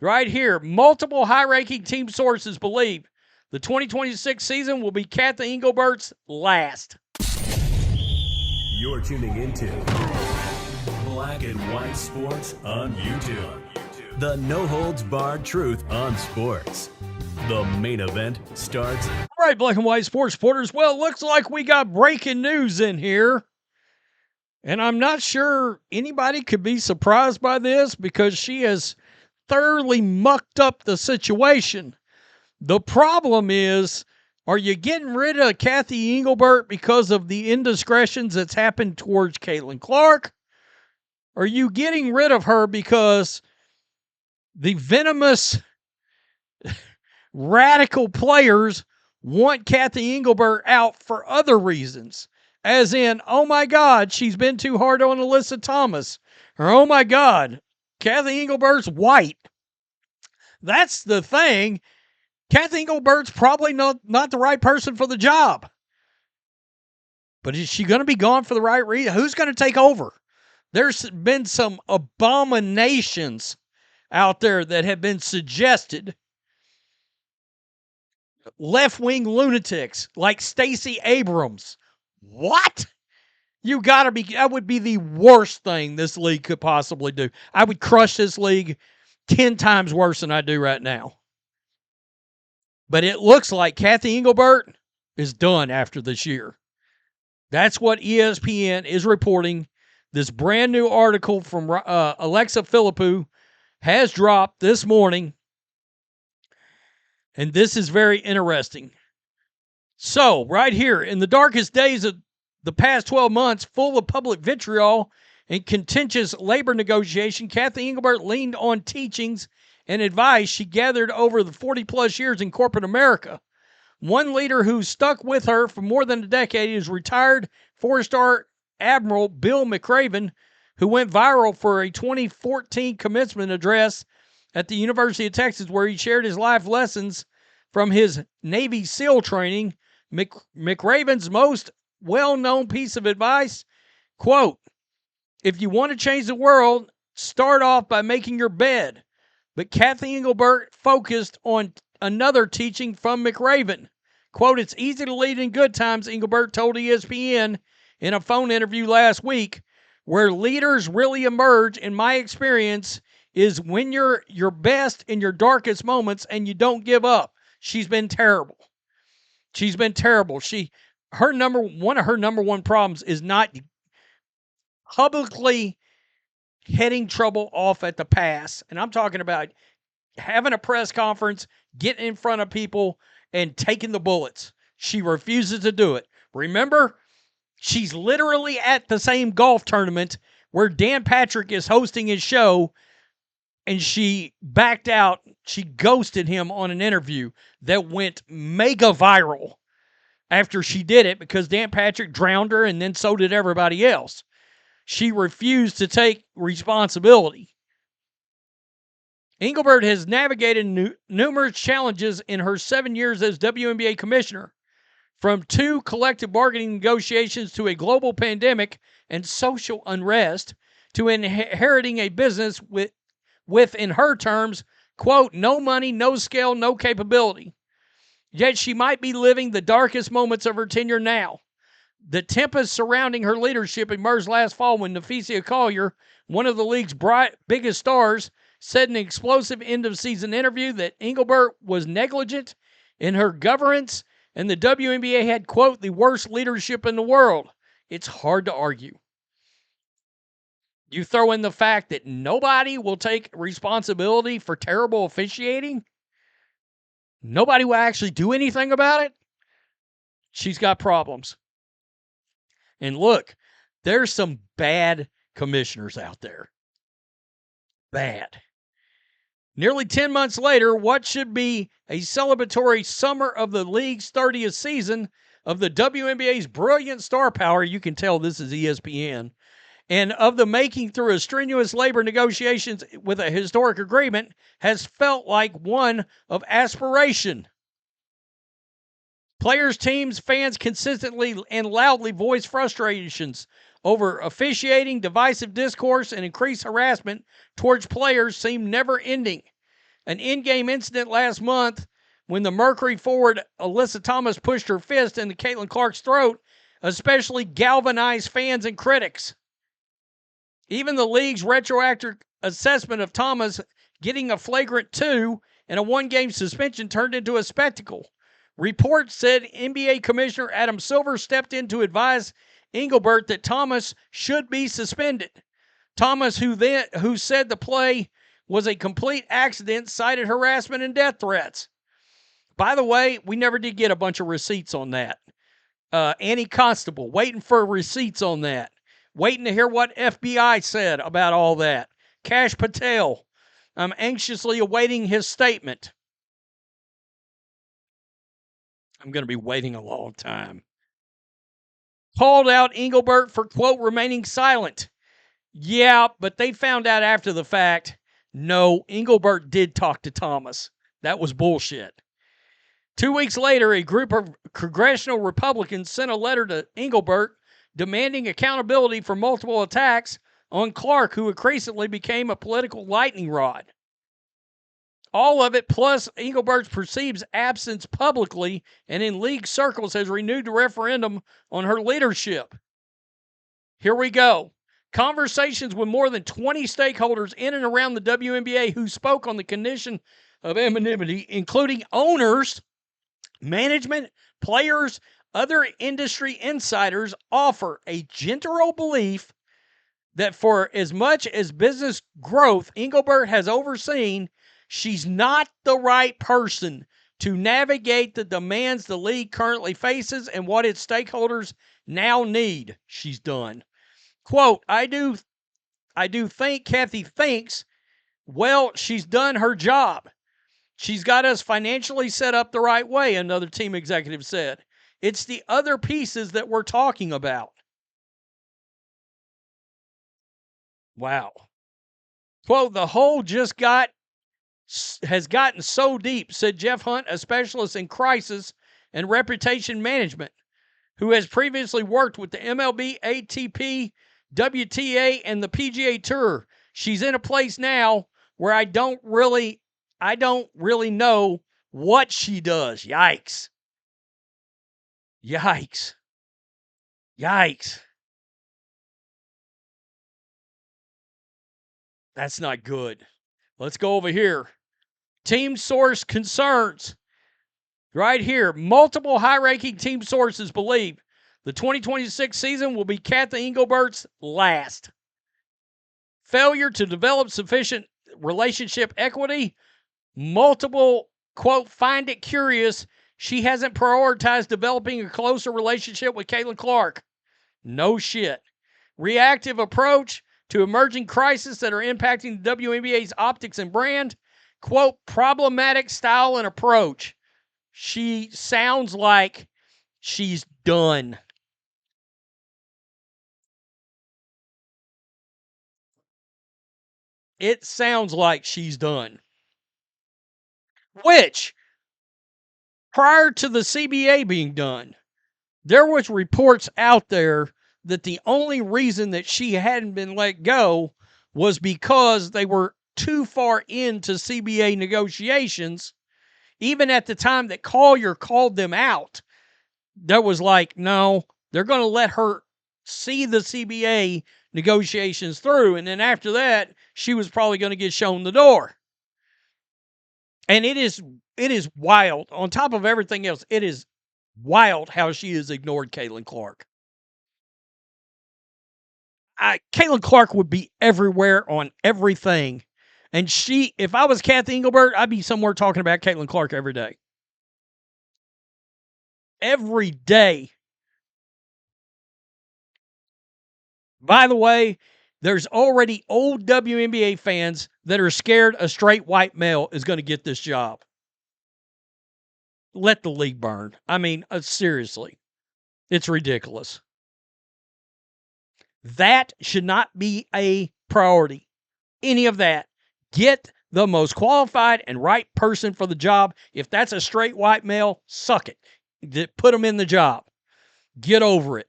Right here, multiple high-ranking team sources believe the 2026 season will be Cathy Engelbert's last. You're tuning into Black and White Sports on YouTube. The no-holds-barred truth on sports. The main event starts. All right, Black and White Sports supporters. Well, it looks like we got breaking news in here. And I'm not sure anybody could be surprised by this because she has thoroughly mucked up the situation. The problem is, are you getting rid of Cathy Engelbert because of the indiscretions that's happened towards Caitlin Clark? Are you getting rid of her because the venomous radical players want Cathy Engelbert out for other reasons? As in, oh my God, she's been too hard on Alyssa Thomas. Or, oh my God, Cathy Engelbert's white. That's the thing. Cathy Engelbert's probably not the right person for the job. But is she going to be gone for the right reason? Who's going to take over? There's been some abominations out there that have been suggested. Left-wing lunatics like Stacey Abrams. What? You got to be, that would be the worst thing this league could possibly do. I would crush this league 10 times worse than I do right now. But it looks like Cathy Engelbert is done after this year. That's what ESPN is reporting. This brand new article from Alyssa Philippou has dropped this morning. And this is very interesting. So, right here, in the darkest days of the past 12 months, full of public vitriol and contentious labor negotiation, Cathy Engelbert leaned on teachings and advice she gathered over the 40-plus years in corporate America. One leader who stuck with her for more than a decade is retired four-star Admiral Bill McRaven, who went viral for a 2014 commencement address at the University of Texas, where he shared his life lessons from his Navy SEAL training. McRaven's most well-known piece of advice, quote, "If you want to change the world, start off by making your bed." But Cathy Engelbert focused on another teaching from McRaven. Quote, "It's easy to lead in good times," Engelbert told ESPN in a phone interview last week. "Where leaders really emerge, in my experience, is when you're your best in your darkest moments and you don't give up." She's been terrible. She's been terrible. One of her number one problems is not publicly heading trouble off at the pass. And I'm talking about having a press conference, getting in front of people, and taking the bullets. She refuses to do it. Remember, she's literally at the same golf tournament where Dan Patrick is hosting his show, and she backed out. She ghosted him on an interview that went mega viral after she did it because Dan Patrick drowned her, and then so did everybody else. She refused to take responsibility. Engelbert has navigated numerous challenges in her 7 years as WNBA commissioner, from 2 collective bargaining negotiations to a global pandemic and social unrest, to inheriting a business with, in her terms, quote, "no money, no scale, no capability." Yet she might be living the darkest moments of her tenure now. The tempest surrounding her leadership emerged last fall when Nafesia Collier, one of the league's biggest stars, said in an explosive end-of-season interview that Engelbert was negligent in her governance and the WNBA had, quote, "the worst leadership in the world." It's hard to argue. You throw in the fact that nobody will take responsibility for terrible officiating. Nobody will actually do anything about it. She's got problems. And look, there's some bad commissioners out there. Bad. Nearly 10 months later, what should be a celebratory summer of the league's 30th season of the WNBA's brilliant star power, you can tell this is ESPN, and of the making through a strenuous labor negotiations with a historic agreement, has felt like one of aspiration. Players, teams, fans consistently and loudly voice frustrations over officiating, divisive discourse, and increased harassment towards players seem never ending. An in-game incident last month when the Mercury forward Alyssa Thomas pushed her fist into Caitlin Clark's throat especially galvanized fans and critics. Even the league's retroactive assessment of Thomas getting a flagrant 2 and a one-game suspension turned into a spectacle. Reports said NBA Commissioner Adam Silver stepped in to advise Engelbert that Thomas should be suspended. Thomas, who said the play was a complete accident, cited harassment and death threats. By the way, we never did get a bunch of receipts on that. Annie Constable, waiting for receipts on that. Waiting to hear what FBI said about all that. Kash Patel, I'm anxiously awaiting his statement. I'm going to be waiting a long time. Called out Engelbert for, quote, remaining silent. Yeah, but they found out after the fact, no, Engelbert did talk to Thomas. That was bullshit. 2 weeks later, a group of congressional Republicans sent a letter to Engelbert demanding accountability for multiple attacks on Clark, who increasingly became a political lightning rod. All of it, plus Engelbert's perceived absence publicly and in league circles, has renewed the referendum on her leadership. Here we go. Conversations with more than 20 stakeholders in and around the WNBA who spoke on the condition of anonymity, including owners, management, players, other industry insiders, offer a general belief that for as much as business growth Engelbert has overseen, she's not the right person to navigate the demands the league currently faces and what its stakeholders now need. She's done. Quote, I do think Cathy thinks, well, she's done her job. She's got us financially set up the right way, another team executive said. It's the other pieces that we're talking about. Wow. Quote, the hole has gotten so deep, said Jeff Hunt, a specialist in crisis and reputation management, who has previously worked with the MLB, ATP, WTA, and the PGA Tour. She's in a place now where I don't really know what she does. Yikes. Yikes. Yikes. That's not good. Let's go over here. Team source concerns. Right here. Multiple high-ranking team sources believe the 2026 season will be Cathy Engelbert's last. Failure to develop sufficient relationship equity. Multiple, quote, find it curious she hasn't prioritized developing a closer relationship with Caitlin Clark. No shit. Reactive approach to emerging crises that are impacting the WNBA's optics and brand. Quote, problematic style and approach. She sounds like she's done. It sounds like she's done. Which, prior to the CBA being done, there was reports out there that the only reason that she hadn't been let go was because they were too far into CBA negotiations. Even at the time that Collier called them out, there was like, no, they're going to let her see the CBA negotiations through. And then after that, she was probably going to get shown the door. And it is wild. On top of everything else, it is wild how she has ignored Caitlin Clark. Caitlin Clark would be everywhere on everything. And if I was Cathy Engelbert, I'd be somewhere talking about Caitlin Clark every day. Every day. By the way, there's already old WNBA fans that are scared a straight white male is going to get this job. Let the league burn. I mean, seriously. It's ridiculous. That should not be a priority. Any of that. Get the most qualified and right person for the job. If that's a straight white male, suck it. Put them in the job. Get over it.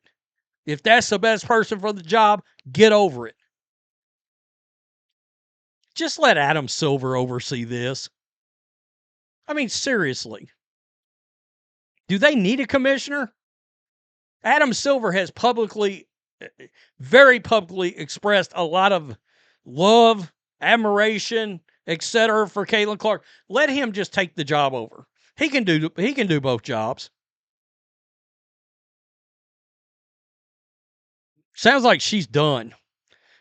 If that's the best person for the job, get over it. Just let Adam Silver oversee this. I mean, seriously. Do they need a commissioner? Adam Silver has very publicly expressed a lot of love, admiration, etc. for Caitlin Clark. Let him just take the job over. He can do both jobs. Sounds like she's done.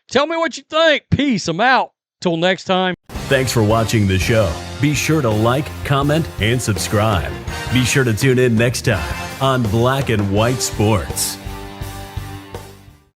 Tell me what you think. Peace. I'm out. Till next time. Thanks for watching the show. Be sure to like, comment, and subscribe. Be sure to tune in next time on Black and White Sports.